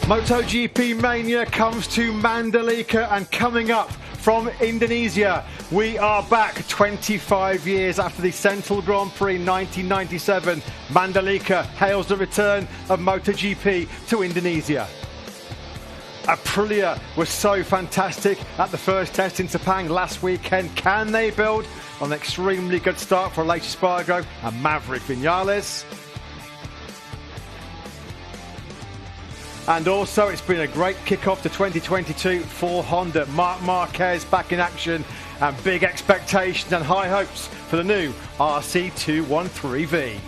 MotoGP Mania comes to Mandalika, and coming up from Indonesia, we are back 25 years after the Central Grand Prix 1997. Mandalika hails the return of MotoGP to Indonesia. Aprilia was so fantastic at the first test in Sepang last weekend. Can they build on an extremely good start for Aleix Espargaro and Maverick Viñales? And also, it's been a great kick-off to 2022 for Honda. Marc Marquez back in action, and big expectations and high hopes for the new RC213V.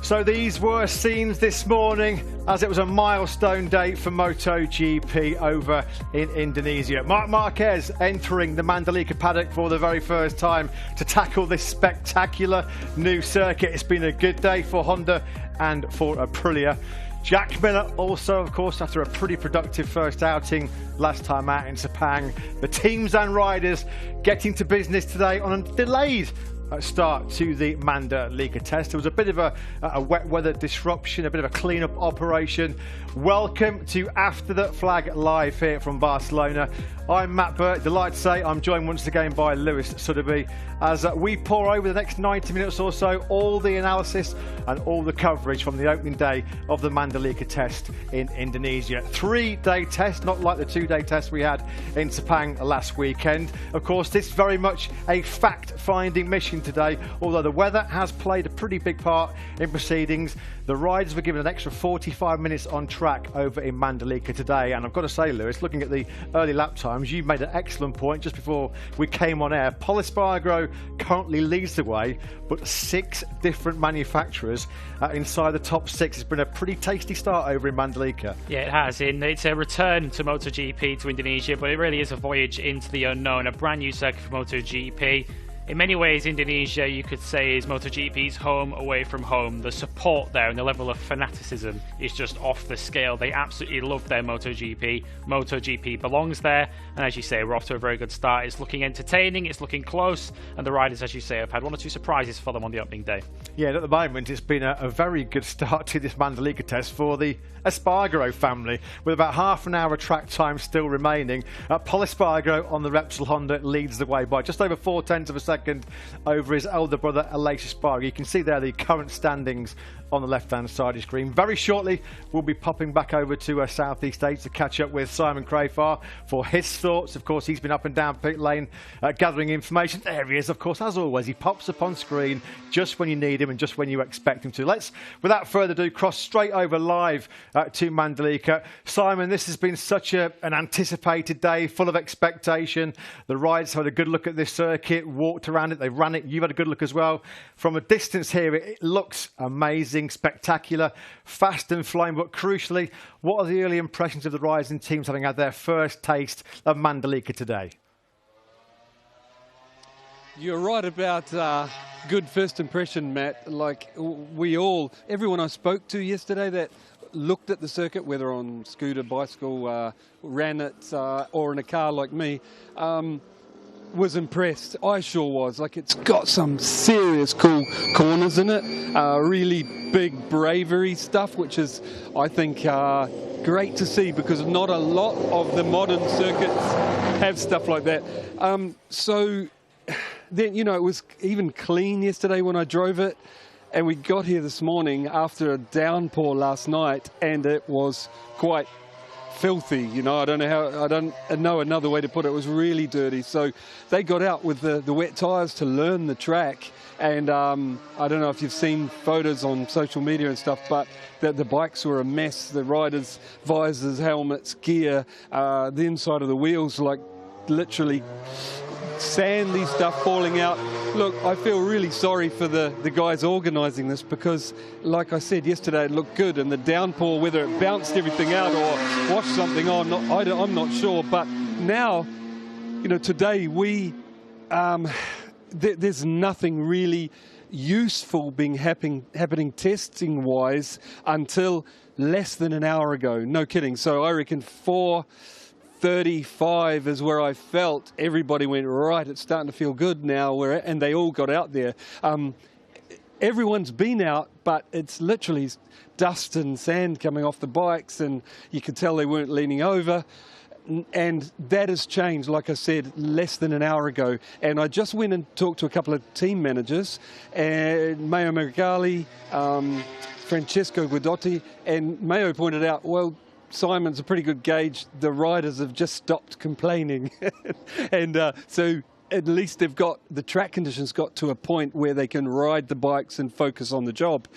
So these were scenes this morning as it was a milestone day for MotoGP over in Indonesia. Marc Marquez entering the Mandalika paddock for the very first time to tackle this spectacular new circuit. It's been a good day for Honda and for Aprilia. Jack Miller also, of course, after a pretty productive first outing last time out in Sepang. The teams and riders getting to business today on a delayed start to the Mandalika test. There was a bit of a wet weather disruption, a bit of a clean-up operation. Welcome to After the Flag Live here from Barcelona. I'm Matt Burt, delighted to say I'm joined once again by Lewis Sotheby as we pour over the next 90 minutes or so all the analysis and all the coverage from the opening day of the Mandalika test in Indonesia. 3-day test, not like the 2-day test we had in Sepang last weekend. Of course, this is very much a fact-finding mission today, although the weather has played a pretty big part in proceedings. The riders were given an extra 45 minutes on track over in Mandalika today, and I've got to say, Lewis, looking at the early lap times, you made an excellent point just before we came on air. Pol Espargaro currently leads the way, but 6 different manufacturers inside the top 6. It's been a pretty tasty start over in Mandalika. Yeah, it has. It's a return to MotoGP to Indonesia, but it really is a voyage into the unknown, a brand new circuit for MotoGP. In many ways, Indonesia, you could say, is MotoGP's home away from home. The support there and the level of fanaticism is just off the scale. They absolutely love their MotoGP. MotoGP belongs there. And as you say, we're off to a very good start. It's looking entertaining, it's looking close. And the riders, as you say, have had 1 or 2 surprises for them on the opening day. Yeah, at the moment, it's been a very good start to this Mandalika test for the Espargaro family, with about half an hour track time still remaining. Pol Espargaro on the Repsol Honda leads the way by just over 0.4 of a second over his elder brother Aleix Espargaro. You can see there the current standings on the left-hand side of the screen. Very shortly, we'll be popping back over to Southeast Asia to catch up with Simon Crafar for his thoughts. Of course, he's been up and down pit lane gathering information. There he is, of course, as always. He pops up on screen just when you need him and just when you expect him to. Let's, without further ado, cross straight over live to Mandalika. Simon, this has been such an anticipated day, full of expectation. The riders had a good look at this circuit, walked around it, they ran it. You've had a good look as well. From a distance here, it looks amazing, spectacular, fast and flying, but crucially, what are the early impressions of the riders and teams having had their first taste of Mandalika today? You're right about good first impression, Matt. Like everyone I spoke to yesterday that looked at the circuit, whether on scooter, bicycle, ran it, or in a car like me, was impressed. I sure was. Like, it's got some serious cool corners in it, really big bravery stuff, which is, I think, great to see, because not a lot of the modern circuits have stuff like that. So then, you know, it was even clean yesterday when I drove it, and we got here this morning after a downpour last night, and it was quite filthy. You know, I don't know another way to put it. It was really dirty. So they got out with the wet tyres to learn the track, and I don't know if you've seen photos on social media and stuff, but the bikes were a mess. The riders' visors, helmets, gear, the inside of the wheels, like literally sandy stuff falling out. Look, I feel really sorry for the guys organising this, because, like I said yesterday, it looked good, and the downpour, whether it bounced everything out or washed something on, I'm not sure. But now, you know, today there's nothing really useful being happening testing-wise until less than an hour ago. No kidding. So I reckon 4 35 is where I felt everybody went, right, it's starting to feel good now, and they all got out there. Everyone's been out, but it's literally dust and sand coming off the bikes, and you could tell they weren't leaning over. And that has changed, like I said, less than an hour ago. And I just went and talked to a couple of team managers, and Mayo Megali, Francesco Guidotti, and Mayo pointed out, well, Simon's a pretty good gauge. The riders have just stopped complaining. And so at least the track conditions got to a point where they can ride the bikes and focus on the job.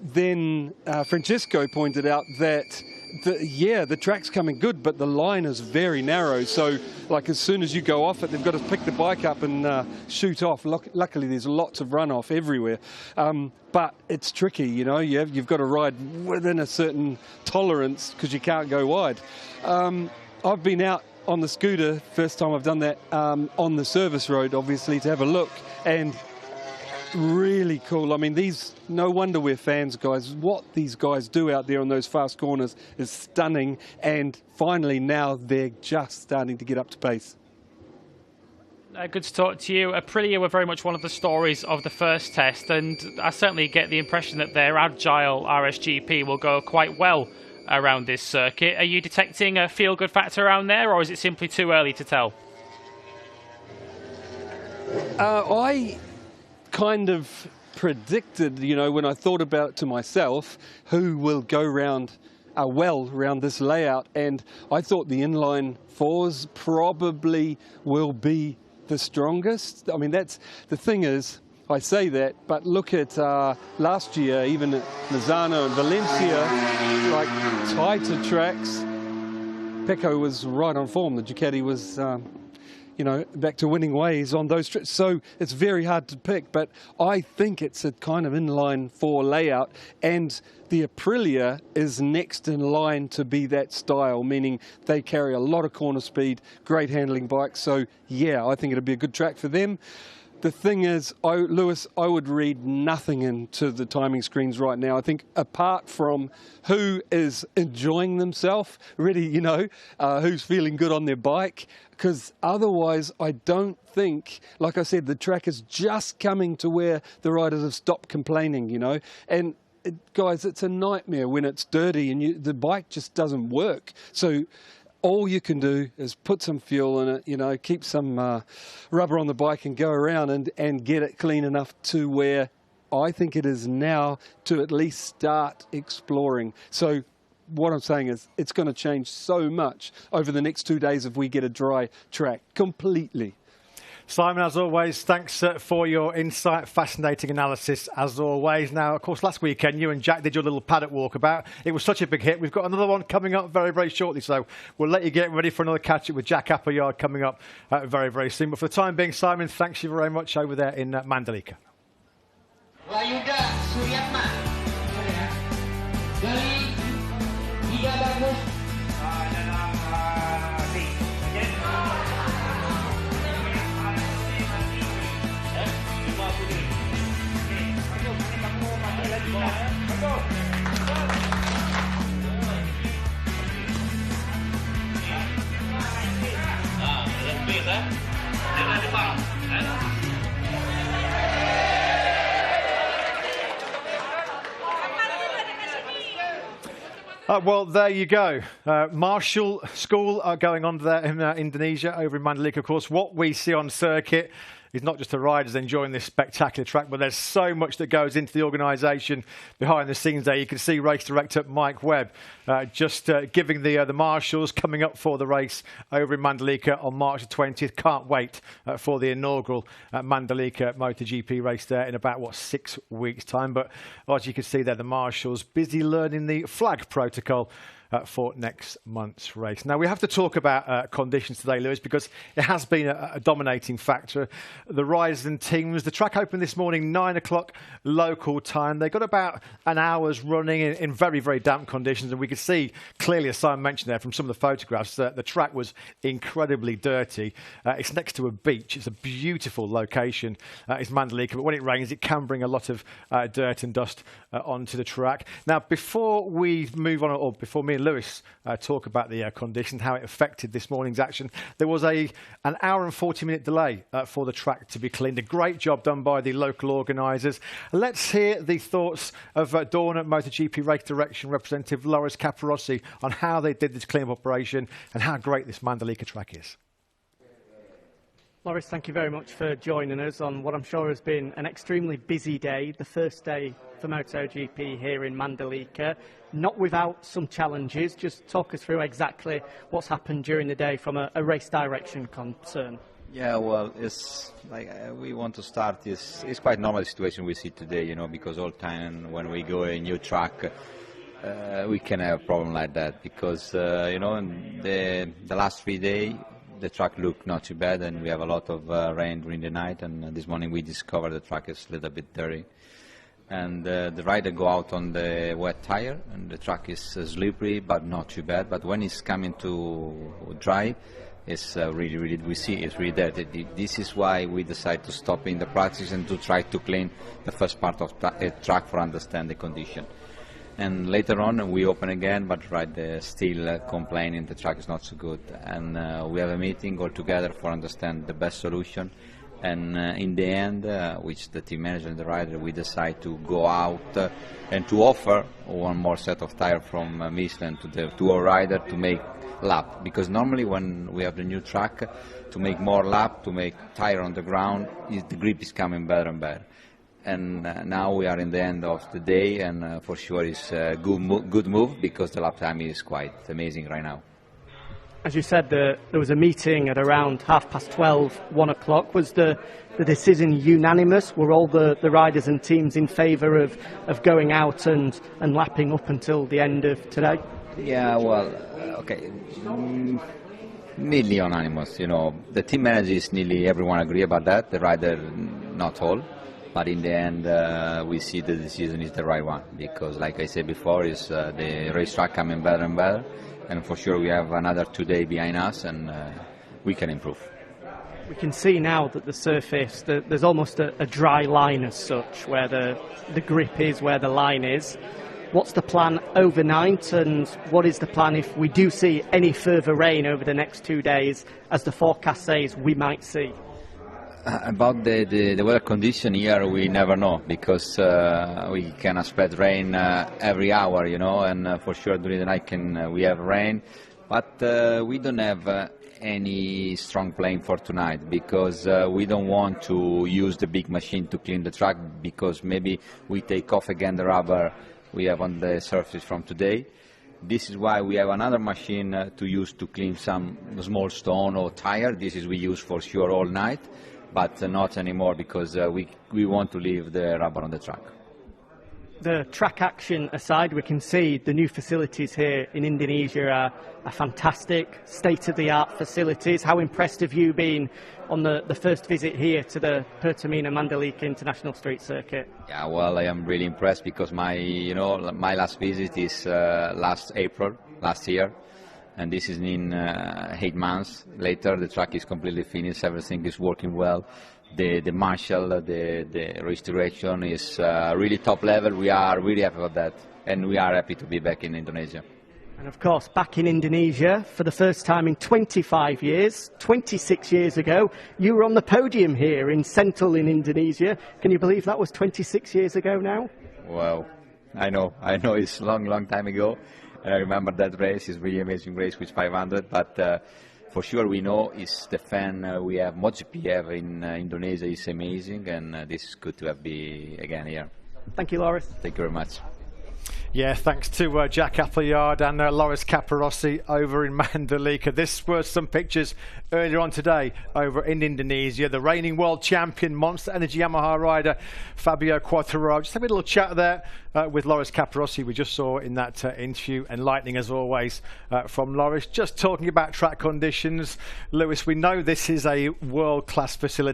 Then Francesco pointed out that the track's coming good, but the line is very narrow. So, like, as soon as you go off it, they've got to pick the bike up and shoot off. Luckily, there's lots of runoff everywhere. But it's tricky, you know. You've got to ride within a certain tolerance because you can't go wide. I've been out on the scooter, first time I've done that, on the service road, obviously, to have a look. And really cool. I mean, no wonder we're fans, guys. What these guys do out there on those fast corners is stunning. And finally, now they're just starting to get up to pace. Good to talk to you. Aprilia were very much one of the stories of the first test, and I certainly get the impression that their agile RSGP will go quite well around this circuit. Are you detecting a feel-good factor around there, or is it simply too early to tell? I kind of predicted, you know, when I thought about it to myself, who will go around this layout, and I thought the inline fours probably will be the strongest. I mean, that's the thing is, I say that, but look at last year, even at Lozano and Valencia, like tighter tracks, Pecco was right on form. The Ducati was back to winning ways on those trips. So it's very hard to pick, but I think it's a kind of inline four layout, and the Aprilia is next in line to be that style, meaning they carry a lot of corner speed, great handling bikes. So yeah, I think it'll be a good track for them. The thing is, Lewis, I would read nothing into the timing screens right now. I think apart from who is enjoying themselves, really, who's feeling good on their bike, because otherwise I don't think, like I said, the track is just coming to where the riders have stopped complaining, And guys, it's a nightmare when it's dirty and the bike just doesn't work. So all you can do is put some fuel in it, keep some rubber on the bike and go around and get it clean enough to where I think it is now to at least start exploring. So what I'm saying is it's going to change so much over the next 2 days if we get a dry track completely. Simon, as always, thanks for your insight, fascinating analysis, as always. Now, of course, last weekend, you and Jack did your little paddock walkabout. It was such a big hit. We've got another one coming up very, very shortly, so we'll let you get ready for another catch-up with Jack Appleyard coming up very, very soon. But for the time being, Simon, thanks you very much over there in Mandalika. Wayuda Suryatma dari Tiga Bagus Well, there you go. Martial School are going on there in Indonesia, over in Mandalika. Of course, what we see on circuit is not just the riders enjoying this spectacular track, but there's so much that goes into the organisation behind the scenes there. You can see race director Mike Webb just giving the marshals coming up for the race over in Mandalika on March the 20th. Can't wait for the inaugural Mandalika MotoGP race there in about, 6 weeks' time. But as you can see there, the marshals busy learning the flag protocol for next month's race. Now, we have to talk about conditions today, Lewis, because it has been a dominating factor. The riders and teams, the track opened this morning, 9 o'clock local time. They got about an hour's running in very, very damp conditions, and we could see clearly, as Simon mentioned there, from some of the photographs, that the track was incredibly dirty. It's next to a beach. It's a beautiful location. It's Mandalika, but when it rains, it can bring a lot of dirt and dust onto the track. Now, before we move on, or before me and Lewis talk about the conditions, how it affected this morning's action. There was an hour and 40-minute delay for the track to be cleaned. A great job done by the local organisers. Let's hear the thoughts of Dorna MotoGP Race Direction representative Loris Capirossi on how they did this clean-up operation and how great this Mandalika track is. Loris, thank you very much for joining us on what I'm sure has been an extremely busy day, the first day for MotoGP here in Mandalika, not without some challenges. Just talk us through exactly what's happened during the day from a race direction concern. Yeah, well, it's like we want to start. It's quite normal situation we see today, you know, because all time when we go a new track, we can have a problem like that because you know, in the last 3 days. The track looked not too bad, and we have a lot of rain during the night, and this morning we discovered the track is a little bit dirty. And the rider go out on the wet tire, and the track is slippery, but not too bad. But when it's coming to dry, it's really, we see it's really dirty. This is why we decide to stop in the practice and to try to clean the first part of the track for understand the condition. And later on we open again, but rider still complaining the track is not so good. And we have a meeting all together for understand the best solution. And in the end, which the team manager and the rider, we decide to go out and to offer one more set of tire from Michelin to our rider to make lap. Because normally when we have the new track, to make more lap, to make tire on the ground, the grip is coming better and better. And now we are in the end of the day, and for sure it's a good move because the lap time is quite amazing right now. As you said, there was a meeting at around 12:30, 1 o'clock. Was the decision unanimous? Were all the riders and teams in favour of going out and lapping up until the end of today? Yeah, well, okay. Nearly unanimous, you know. The team managers, nearly everyone agree about that. The rider, not all. But in the end, we see the decision is the right one because, like I said before, is the racetrack coming better and better, and for sure we have another 2 days behind us, and we can improve. We can see now that the surface, there's almost a dry line as such, where the grip is, where the line is. What's the plan overnight, and what is the plan if we do see any further rain over the next 2 days, as the forecast says we might see? About the weather condition here, we never know because we can expect rain every hour, you know, and for sure during the night we have rain, but we don't have any strong plan for tonight because we don't want to use the big machine to clean the track because maybe we take off again the rubber we have on the surface from today. This is why we have another machine to use to clean some small stone or tire. This is we use for sure all night. But not anymore because we want to leave the rubber on the track. The track action aside, we can see the new facilities here in Indonesia are fantastic, state-of-the-art facilities. How impressed have you been on the first visit here to the Pertamina Mandalika International Street Circuit? Yeah, well, I am really impressed because my last visit is last April, last year. And this is in 8 months later. The track is completely finished. Everything is working well. The marshal, the race direction is really top level. We are really happy about that, and we are happy to be back in Indonesia. And of course, back in Indonesia for the first time in 25 years, 26 years ago, you were on the podium here in Sentul in Indonesia. Can you believe that was 26 years ago now? Well, I know. It's a long time ago. I remember that race. It's a really amazing race with 500, but for sure we know it's the fan we have, MotoGP have in Indonesia is amazing, and this is good to be again here. Thank you, Loris. Thank you very much. Yeah, thanks to Jack Appleyard and Loris Capirossi over in Mandalika. This was some pictures earlier on today over in Indonesia. The reigning world champion, Monster Energy Yamaha rider Fabio Quartararo. Just having a little chat there with Loris Capirossi. We just saw in that interview. Enlightening as always from Loris. Just talking about track conditions. Lewis, we know this is a world-class facility.